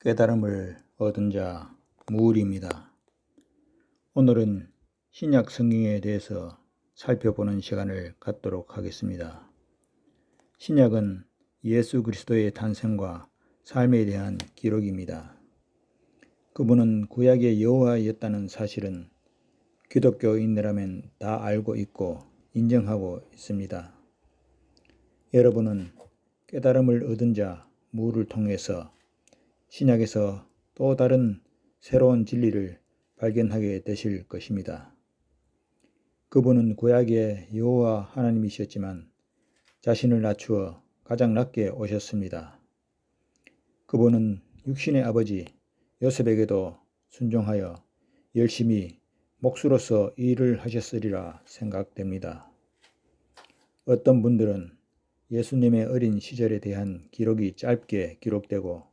깨달음을 얻은 자 무울입니다. 오늘은 신약 성경에 대해서 살펴보는 시간을 갖도록 하겠습니다. 신약은 예수 그리스도의 탄생과 삶에 대한 기록입니다. 그분은 구약의 여호와였다는 사실은 기독교인이라면 다 알고 있고 인정하고 있습니다. 여러분은 깨달음을 얻은 자 무울을 통해서 신약에서 또 다른 새로운 진리를 발견하게 되실 것입니다. 그분은 구약의 여호와 하나님이셨지만 자신을 낮추어 가장 낮게 오셨습니다. 그분은 육신의 아버지 요셉에게도 순종하여 열심히 목수로서 일을 하셨으리라 생각됩니다. 어떤 분들은 예수님의 어린 시절에 대한 기록이 짧게 기록되고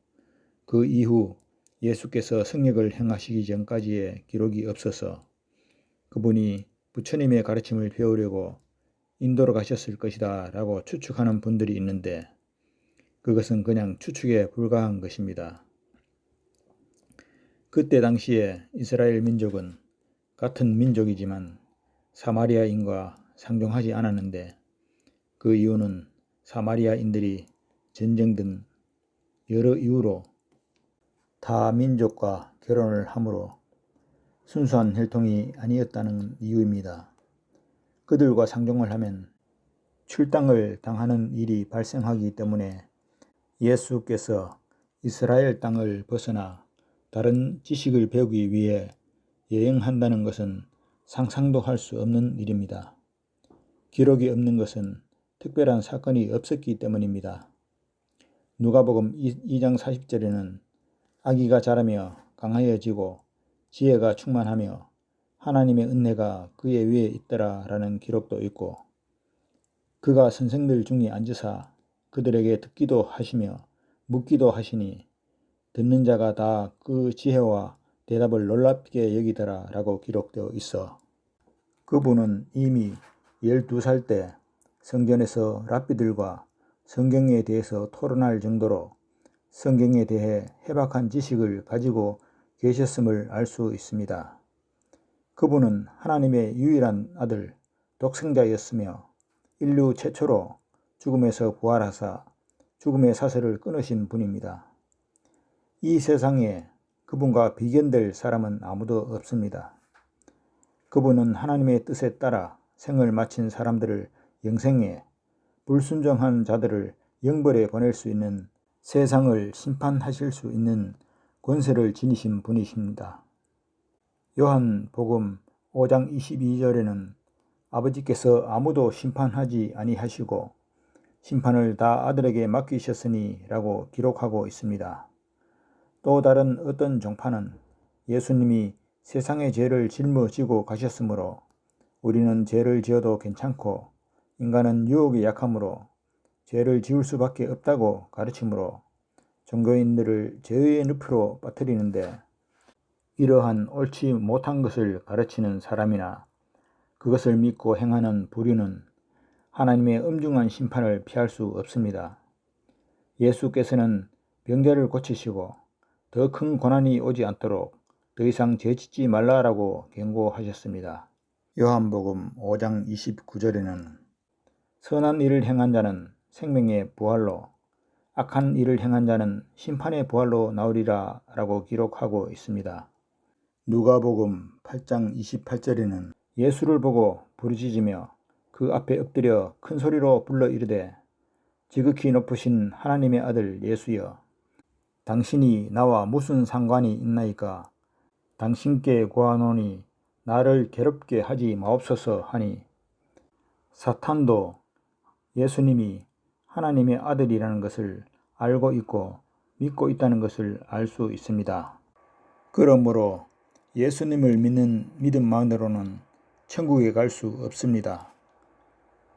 그 이후 예수께서 성역을 행하시기 전까지의 기록이 없어서 그분이 부처님의 가르침을 배우려고 인도로 가셨을 것이다 라고 추측하는 분들이 있는데 그것은 그냥 추측에 불과한 것입니다. 그때 당시에 이스라엘 민족은 같은 민족이지만 사마리아인과 상종하지 않았는데 그 이유는 사마리아인들이 전쟁 등 여러 이유로 타 민족과 결혼을 하므로 순수한 혈통이 아니었다는 이유입니다. 그들과 상종을 하면 출당을 당하는 일이 발생하기 때문에 예수께서 이스라엘 땅을 벗어나 다른 지식을 배우기 위해 여행한다는 것은 상상도 할 수 없는 일입니다. 기록이 없는 것은 특별한 사건이 없었기 때문입니다. 누가복음 2장 40절에는 아기가 자라며 강하여지고 지혜가 충만하며 하나님의 은혜가 그의 위에 있더라 라는 기록도 있고 그가 선생들 중에 앉으사 그들에게 듣기도 하시며 묻기도 하시니 듣는 자가 다 그 지혜와 대답을 놀랍게 여기더라 라고 기록되어 있어 그분은 이미 12살 때 성전에서 랍비들과 성경에 대해서 토론할 정도로 성경에 대해 해박한 지식을 가지고 계셨음을 알 수 있습니다. 그분은 하나님의 유일한 아들 독생자였으며 인류 최초로 죽음에서 부활하사 죽음의 사슬을 끊으신 분입니다. 이 세상에 그분과 비견될 사람은 아무도 없습니다. 그분은 하나님의 뜻에 따라 생을 마친 사람들을 영생에, 불순종한 자들을 영벌에 보낼 수 있는 세상을 심판하실 수 있는 권세를 지니신 분이십니다. 요한복음 5장 22절에는 아버지께서 아무도 심판하지 아니하시고 심판을 다 아들에게 맡기셨으니 라고 기록하고 있습니다. 또 다른 어떤 종파는 예수님이 세상의 죄를 짊어지고 가셨으므로 우리는 죄를 지어도 괜찮고 인간은 유혹에 약하므로 죄를 지을 수밖에 없다고 가르치므로 종교인들을 죄의 늪으로 빠뜨리는데 이러한 옳지 못한 것을 가르치는 사람이나 그것을 믿고 행하는 부류는 하나님의 엄중한 심판을 피할 수 없습니다. 예수께서는 병자를 고치시고 더 큰 고난이 오지 않도록 더 이상 죄짓지 말라라고 경고하셨습니다. 요한복음 5장 29절에는 선한 일을 행한 자는 생명의 부활로 악한 일을 행한 자는 심판의 부활로 나오리라 라고 기록하고 있습니다. 누가복음 8장 28절에는 예수를 보고 부르짖으며 그 앞에 엎드려 큰 소리로 불러 이르되 지극히 높으신 하나님의 아들 예수여 당신이 나와 무슨 상관이 있나이까 당신께 구하노니 나를 괴롭게 하지 마옵소서 하니 사탄도 예수님이 하나님의 아들이라는 것을 알고 있고 믿고 있다는 것을 알 수 있습니다. 그러므로 예수님을 믿는 믿음만으로는 천국에 갈 수 없습니다.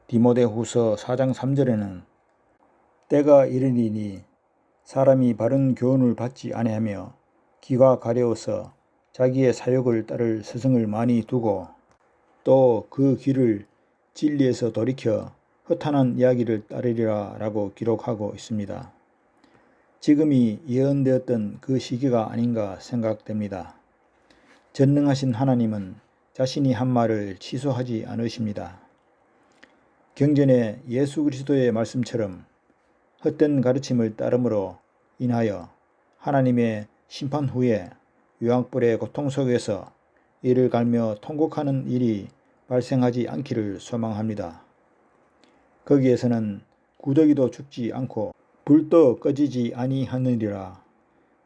디모데후서 4장 3절에는 때가 이르리니 사람이 바른 교훈을 받지 아니하며 귀가 가려워서 자기의 사욕을 따를 스승을 많이 두고 또 그 귀를 진리에서 돌이켜 허탄한 이야기를 따르리라 라고 기록하고 있습니다. 지금이 예언되었던 그 시기가 아닌가 생각됩니다. 전능하신 하나님은 자신이 한 말을 취소하지 않으십니다. 경전의 예수 그리스도의 말씀처럼 헛된 가르침을 따름으로 인하여 하나님의 심판 후에 유황불의 고통 속에서 이를 갈며 통곡하는 일이 발생하지 않기를 소망합니다. 거기에서는 구더기도 죽지 않고 불도 꺼지지 아니하느니라.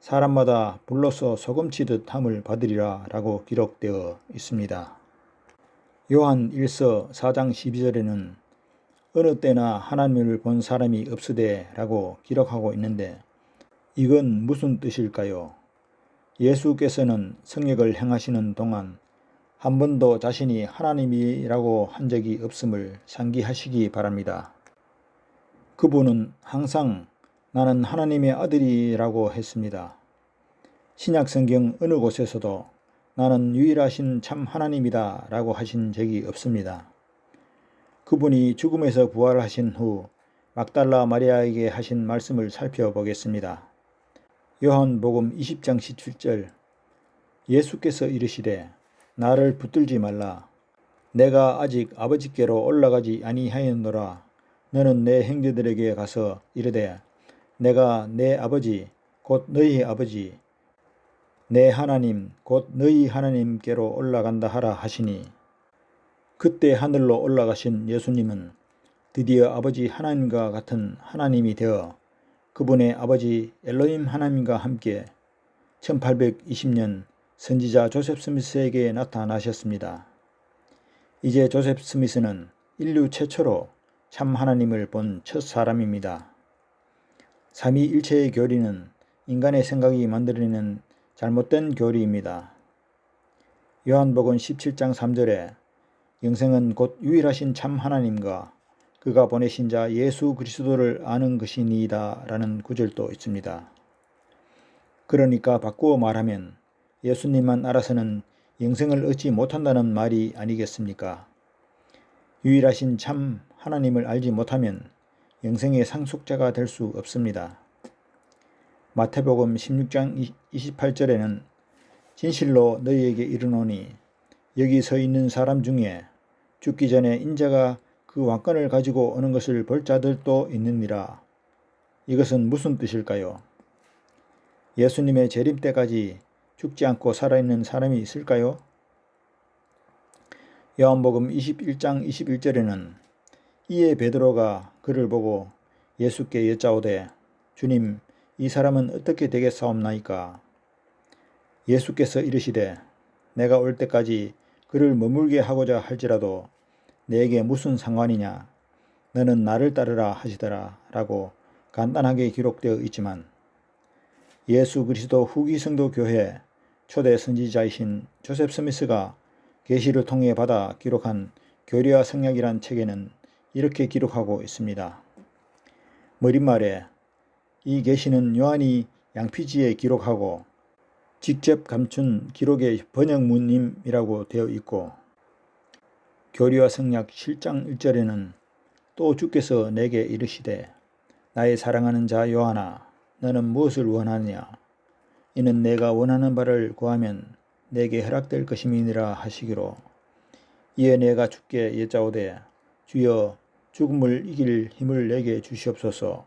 사람마다 불로서 소금치듯 함을 받으리라 라고 기록되어 있습니다. 요한 1서 4장 12절에는 어느 때나 하나님을 본 사람이 없으되 라고 기록하고 있는데 이건 무슨 뜻일까요? 예수께서는 성역을 행하시는 동안 한 번도 자신이 하나님이라고 한 적이 없음을 상기하시기 바랍니다. 그분은 항상 나는 하나님의 아들이라고 했습니다. 신약 성경 어느 곳에서도 나는 유일하신 참 하나님이다 라고 하신 적이 없습니다. 그분이 죽음에서 부활하신 후 막달라 마리아에게 하신 말씀을 살펴보겠습니다. 요한복음 20장 17절 예수께서 이르시되 나를 붙들지 말라. 내가 아직 아버지께로 올라가지 아니하였노라. 너는 내 형제들에게 가서 이르되 내가 내 아버지 곧 너희 아버지 내 하나님 곧 너희 하나님께로 올라간다 하라 하시니 그때 하늘로 올라가신 예수님은 드디어 아버지 하나님과 같은 하나님이 되어 그분의 아버지 엘로힘 하나님과 함께 1820년 선지자 조셉 스미스에게 나타나셨습니다. 이제 조셉 스미스는 인류 최초로 참 하나님을 본 첫 사람입니다. 삼위일체의 교리는 인간의 생각이 만들어내는 잘못된 교리입니다. 요한복음 17장 3절에 영생은 곧 유일하신 참 하나님과 그가 보내신 자 예수 그리스도를 아는 것이니이다 라는 구절도 있습니다. 그러니까 바꾸어 말하면 예수님만 알아서는 영생을 얻지 못한다는 말이 아니겠습니까? 유일하신 참 하나님을 알지 못하면 영생의 상속자가 될 수 없습니다. 마태복음 16장 28절에는 진실로 너희에게 이르노니 여기 서 있는 사람 중에 죽기 전에 인자가 그 왕권을 가지고 오는 것을 볼 자들도 있느니라. 이것은 무슨 뜻일까요? 예수님의 재림 때까지 죽지 않고 살아있는 사람이 있을까요? 요한복음 21장 21절에는 이에 베드로가 그를 보고 예수께 여짜오되 주님 이 사람은 어떻게 되겠사옵나이까? 예수께서 이르시되 내가 올 때까지 그를 머물게 하고자 할지라도 내게 무슨 상관이냐? 너는 나를 따르라 하시더라 라고 간단하게 기록되어 있지만 예수 그리스도 후기 성도 교회 초대 선지자이신 조셉 스미스가 계시를 통해 받아 기록한 교리와 성약이란 책에는 이렇게 기록하고 있습니다. 머릿말에 이 계시는 요한이 양피지에 기록하고 직접 감춘 기록의 번역문임이라고 되어 있고 교리와 성약 7장 1절에는 또 주께서 내게 이르시되 나의 사랑하는 자 요한아 너는 무엇을 원하느냐 이는 내가 원하는 바를 구하면 내게 허락될 것임이니라 하시기로 이에 내가 주께 여짜오되 주여 죽음을 이길 힘을 내게 주시옵소서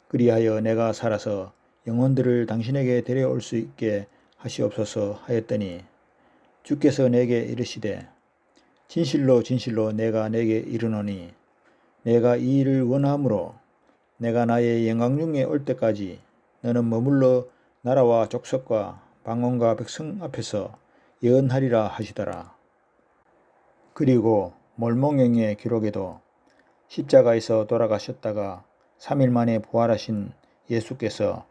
그리하여 내가 살아서 영혼들을 당신에게 데려올 수 있게 하시옵소서 하였더니 주께서 내게 이르시되 진실로 진실로 내가 내게 이르노니 내가 이 일을 원하므로 내가 나의 영광 중에 올 때까지 너는 머물러 나라와 족속과 방언과 백성 앞에서 예언하리라 하시더라. 그리고 몰몬경의 기록에도 십자가에서 돌아가셨다가 3일 만에 부활하신 예수께서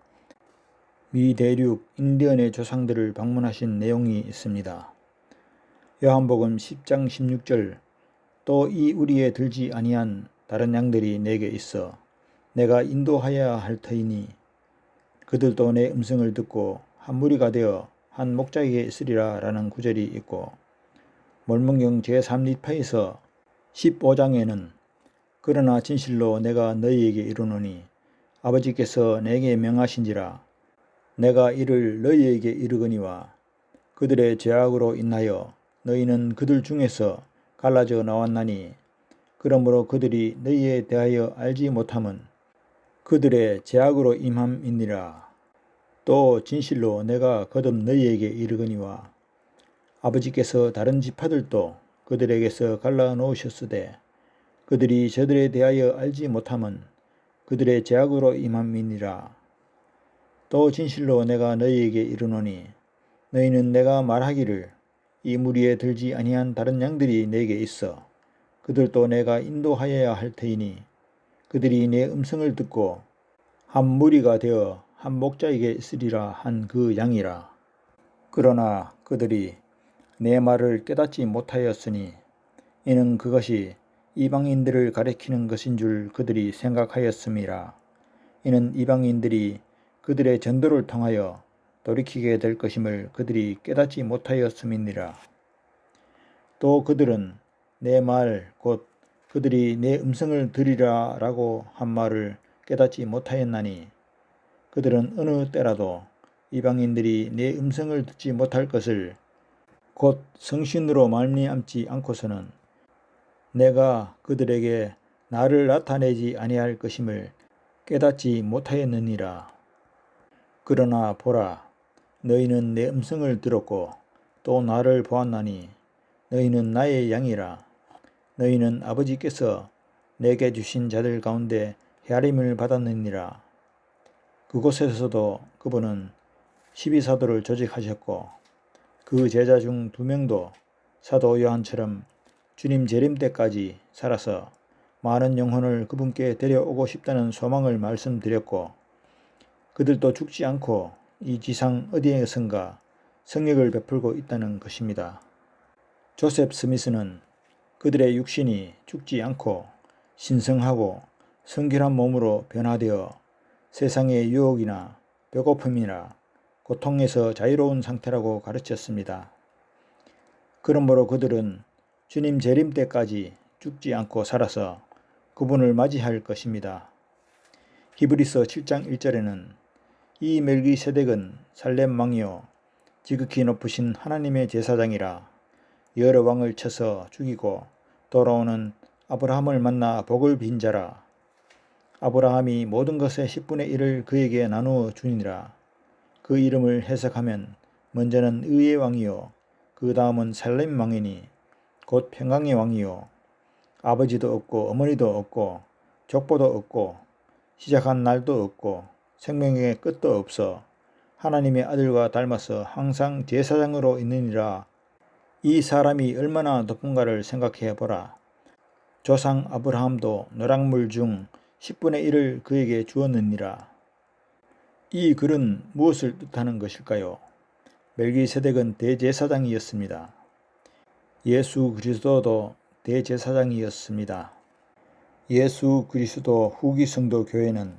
미 대륙 인디언의 조상들을 방문하신 내용이 있습니다. 요한복음 10장 16절 또 이 우리에 들지 아니한 다른 양들이 내게 있어 내가 인도하여야 할 터이니 그들도 내 음성을 듣고 한 무리가 되어 한 목자에게 있으리라 라는 구절이 있고 몰몬경 제3리파에서 15장에는 그러나 진실로 내가 너희에게 이르노니 아버지께서 내게 명하신지라. 내가 이를 너희에게 이르거니와 그들의 죄악으로 인하여 너희는 그들 중에서 갈라져 나왔나니 그러므로 그들이 너희에 대하여 알지 못함은 그들의 죄악으로 임함이니라. 또 진실로 내가 거듭 너희에게 이르거니와 아버지께서 다른 지파들도 그들에게서 갈라 놓으셨으되 그들이 저들에 대하여 알지 못함은 그들의 죄악으로 임함이니라. 또 진실로 내가 너희에게 이르노니 너희는 내가 말하기를 이 무리에 들지 아니한 다른 양들이 내게 있어 그들도 내가 인도하여야 할 터이니 그들이 내 음성을 듣고 한 무리가 되어 한 목자에게 있으리라 한 그 양이라. 그러나 그들이 내 말을 깨닫지 못하였으니 이는 그것이 이방인들을 가리키는 것인 줄 그들이 생각하였음이라. 이는 이방인들이 그들의 전도를 통하여 돌이키게 될 것임을 그들이 깨닫지 못하였음이니라. 또 그들은 내 말 곧 그들이 내 음성을 들으리라 라고 한 말을 깨닫지 못하였나니 그들은 어느 때라도 이방인들이 내 음성을 듣지 못할 것을 곧 성신으로 말미암지 않고서는 내가 그들에게 나를 나타내지 아니할 것임을 깨닫지 못하였느니라. 그러나 보라, 너희는 내 음성을 들었고 또 나를 보았나니 너희는 나의 양이라. 너희는 아버지께서 내게 주신 자들 가운데 헤아림을 받았느니라. 그곳에서도 그분은 12사도를 조직하셨고 그 제자 중 2명도 사도 요한처럼 주님 재림 때까지 살아서 많은 영혼을 그분께 데려오고 싶다는 소망을 말씀드렸고 그들도 죽지 않고 이 지상 어디에선가 성령을 베풀고 있다는 것입니다. 조셉 스미스는 그들의 육신이 죽지 않고 신성하고 성결한 몸으로 변화되어 세상의 유혹이나 배고픔이나 고통에서 자유로운 상태라고 가르쳤습니다. 그러므로 그들은 주님 재림 때까지 죽지 않고 살아서 그분을 맞이할 것입니다. 히브리서 7장 1절에는 이 멜기세덱은 살렘 왕이요 지극히 높으신 하나님의 제사장이라 여러 왕을 쳐서 죽이고 돌아오는 아브라함을 만나 복을 빈 자라. 아브라함이 모든 것의 10분의 1을 그에게 나누어 주니라. 그 이름을 해석하면 먼저는 의의 왕이요 그 다음은 살렘 왕이니 곧 평강의 왕이요 아버지도 없고 어머니도 없고 족보도 없고 시작한 날도 없고 생명의 끝도 없어 하나님의 아들과 닮아서 항상 제사장으로 있느니라. 이 사람이 얼마나 높은가를 생각해 보라. 조상 아브라함도 노략물 중 10분의 1을 그에게 주었느니라. 이 글은 무엇을 뜻하는 것일까요? 멜기세덱은 대제사장이었습니다. 예수 그리스도도 대제사장이었습니다. 예수 그리스도 후기 성도 교회는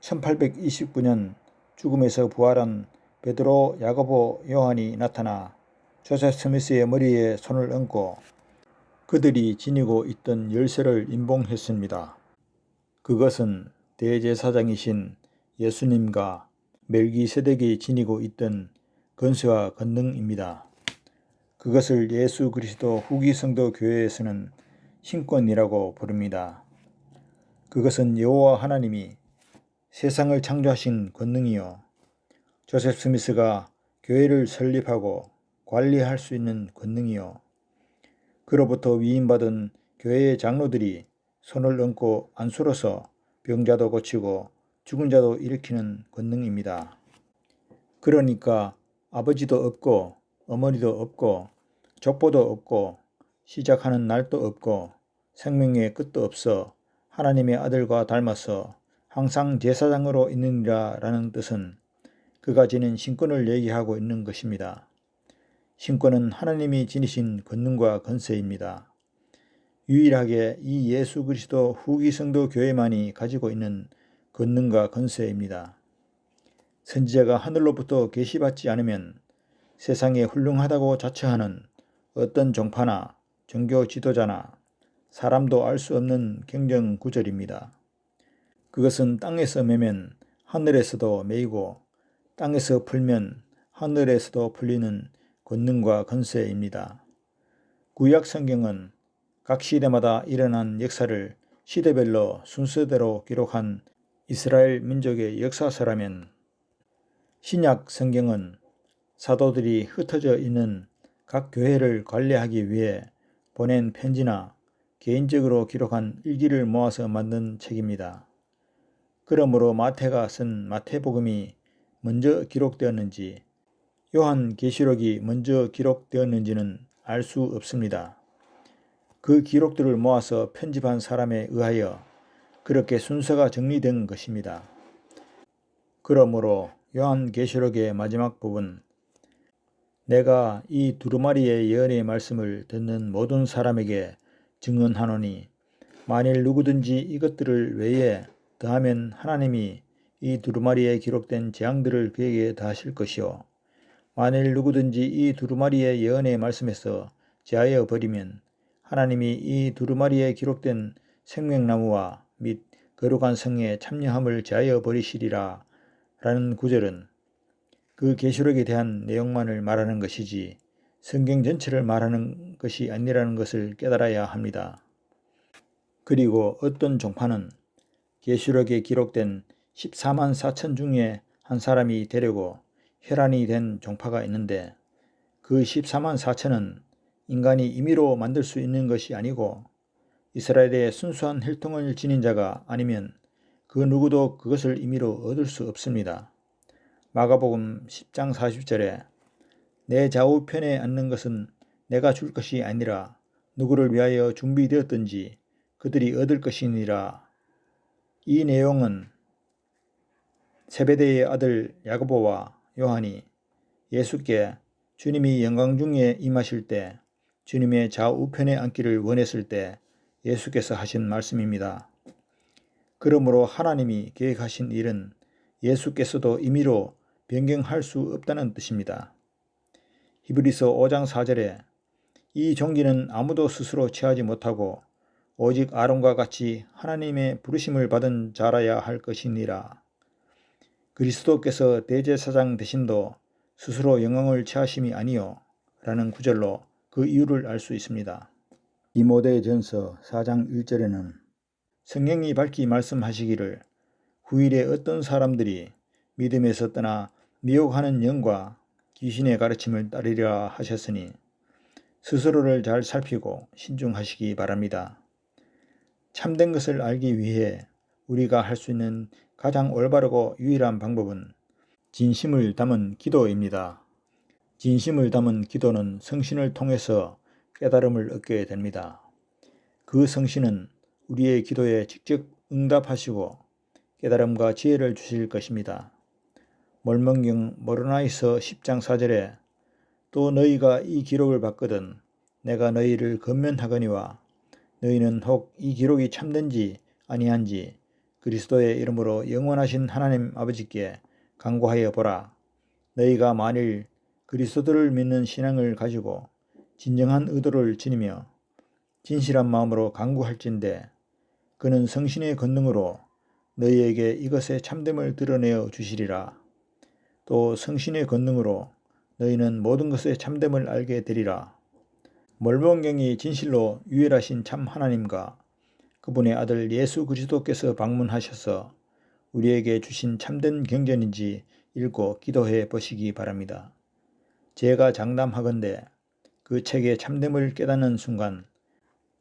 1829년 죽음에서 부활한 베드로, 야고보, 요한이 나타나 조셉 스미스의 머리에 손을 얹고 그들이 지니고 있던 열쇠를 임봉했습니다. 그것은 대제사장이신 예수님과 멜기세덱이 지니고 있던 권세와 권능입니다. 그것을 예수 그리스도 후기 성도 교회에서는 신권이라고 부릅니다. 그것은 여호와 하나님이 세상을 창조하신 권능이요 조셉 스미스가 교회를 설립하고 관리할 수 있는 권능이요 그로부터 위임받은 교회의 장로들이 손을 얹고 안수로서 병자도 고치고 죽은 자도 일으키는 권능입니다. 그러니까 아버지도 없고 어머니도 없고 족보도 없고 시작하는 날도 없고 생명의 끝도 없어 하나님의 아들과 닮아서 항상 제사장으로 있느니라 라는 뜻은 그가 지닌 신권을 얘기하고 있는 것입니다. 신권은 하나님이 지니신 권능과 권세입니다. 유일하게 이 예수 그리스도 후기 성도 교회만이 가지고 있는 권능과 권세입니다. 선지자가 하늘로부터 계시받지 않으면 세상에 훌륭하다고 자처하는 어떤 종파나 종교 지도자나 사람도 알 수 없는 경전구절입니다. 그것은 땅에서 매면 하늘에서도 매이고 땅에서 풀면 하늘에서도 풀리는 권능과 권세입니다. 구약 성경은 각 시대마다 일어난 역사를 시대별로 순서대로 기록한 이스라엘 민족의 역사서라면, 신약 성경은 사도들이 흩어져 있는 각 교회를 관리하기 위해 보낸 편지나 개인적으로 기록한 일기를 모아서 만든 책입니다. 그러므로 마태가 쓴 마태복음이 먼저 기록되었는지 요한계시록이 먼저 기록되었는지는 알 수 없습니다. 그 기록들을 모아서 편집한 사람에 의하여 그렇게 순서가 정리된 것입니다. 그러므로 요한계시록의 마지막 부분, 내가 이 두루마리의 예언의 말씀을 듣는 모든 사람에게 증언하노니 만일 누구든지 이것들을 외에 더하면 하나님이 이 두루마리에 기록된 재앙들을 그에게 다하실 것이요, 만일 누구든지 이 두루마리의 예언의 말씀에서 제하여 버리면 하나님이 이 두루마리에 기록된 생명나무와 및 거룩한 성에 참여함을 제하여 버리시리라. 라는 구절은 그 계시록에 대한 내용만을 말하는 것이지 성경 전체를 말하는 것이 아니라는 것을 깨달아야 합니다. 그리고 어떤 종파는 계시록에 기록된 14만 4천 중에 한 사람이 되려고 혈안이 된 종파가 있는데, 그 14만 4천은 인간이 임의로 만들 수 있는 것이 아니고 이스라엘의 순수한 혈통을 지닌 자가 아니면 그 누구도 그것을 임의로 얻을 수 없습니다. 마가복음 10장 40절에 내 좌우편에 앉는 것은 내가 줄 것이 아니라 누구를 위하여 준비되었든지 그들이 얻을 것이니라. 이 내용은 세베대의 아들 야고보와 요한이 예수께 주님이 영광 중에 임하실 때 주님의 좌우편에 앉기를 원했을 때 예수께서 하신 말씀입니다. 그러므로 하나님이 계획하신 일은 예수께서도 임의로 변경할 수 없다는 뜻입니다. 히브리서 5장 4절에 이 종기는 아무도 스스로 취하지 못하고 오직 아론과 같이 하나님의 부르심을 받은 자라야 할 것이니라. 그리스도께서 대제사장 되심도 스스로 영광을 취하심이 아니요 라는 구절로 그 이유를 알 수 있습니다. 디모데전서 4장 1절에는 성경이 밝히 말씀하시기를 후일에 어떤 사람들이 믿음에서 떠나 미혹하는 영과 귀신의 가르침을 따르리라 하셨으니 스스로를 잘 살피고 신중하시기 바랍니다. 참된 것을 알기 위해 우리가 할 수 있는 가장 올바르고 유일한 방법은 진심을 담은 기도입니다. 진심을 담은 기도는 성신을 통해서 깨달음을 얻게 됩니다. 그 성신은 우리의 기도에 직접 응답하시고 깨달음과 지혜를 주실 것입니다. 몰몬경 모로나이서 10장 4절에 또 너희가 이 기록을 받거든 내가 너희를 권면하거니와 너희는 혹 이 기록이 참된지 아니한지 그리스도의 이름으로 영원하신 하나님 아버지께 간구하여 보라. 너희가 만일 그리스도를 믿는 신앙을 가지고 진정한 의도를 지니며 진실한 마음으로 간구할진대 그는 성신의 권능으로 너희에게 이것의 참됨을 드러내어 주시리라. 또 성신의 권능으로 너희는 모든 것의 참됨을 알게 되리라. 몰몬경이 진실로 유일하신 참 하나님과 그분의 아들 예수 그리스도께서 방문하셔서 우리에게 주신 참된 경전인지 읽고 기도해 보시기 바랍니다. 제가 장담하건대 그 책의 참됨을 깨닫는 순간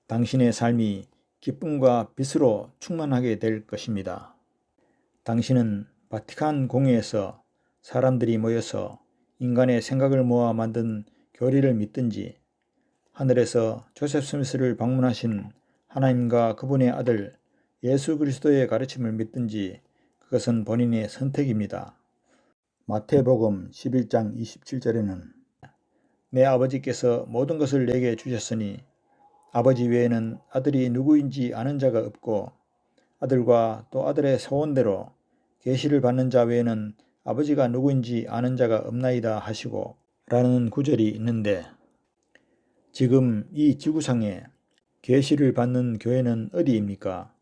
당신의 삶이 기쁨과 빛으로 충만하게 될 것입니다. 당신은 바티칸 공회에서 사람들이 모여서 인간의 생각을 모아 만든 교리를 믿든지 하늘에서 조셉 스미스를 방문하신 하나님과 그분의 아들 예수 그리스도의 가르침을 믿든지 그것은 본인의 선택입니다. 마태복음 11장 27절에는 내 아버지께서 모든 것을 내게 주셨으니 아버지 외에는 아들이 누구인지 아는 자가 없고 아들과 또 아들의 소원대로 계시를 받는 자 외에는 아버지가 누구인지 아는 자가 없나이다 하시고 라는 구절이 있는데, 지금 이 지구상에 계시를 받는 교회는 어디입니까?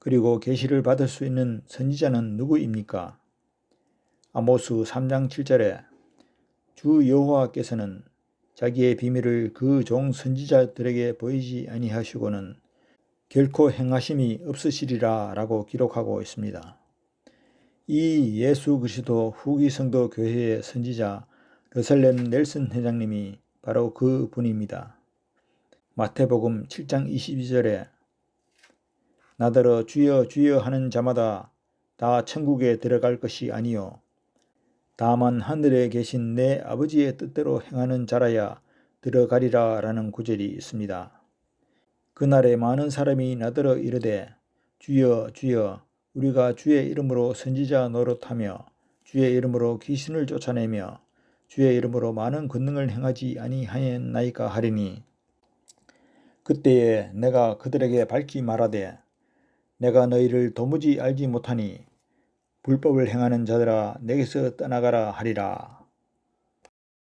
그리고 계시를 받을 수 있는 선지자는 누구입니까? 아모스 3장 7절에 주 여호와께서는 자기의 비밀을 그 종 선지자들에게 보이지 아니하시고는 결코 행하심이 없으시리라 라고 기록하고 있습니다. 이 예수 그리스도 후기 성도 교회의 선지자 르셀렘 넬슨 회장님이 바로 그 분입니다. 마태복음 7장 22절에 나더러 주여 주여 하는 자마다 다 천국에 들어갈 것이 아니요 다만 하늘에 계신 내 아버지의 뜻대로 행하는 자라야 들어가리라 라는 구절이 있습니다. 그날에 많은 사람이 나더러 이르되 주여 주여 우리가 주의 이름으로 선지자 노릇하며 주의 이름으로 귀신을 쫓아내며 주의 이름으로 많은 권능을 행하지 아니하였나이까 하리니 그때에 내가 그들에게 밝히 말하되 내가 너희를 도무지 알지 못하니 불법을 행하는 자들아 내게서 떠나가라 하리라.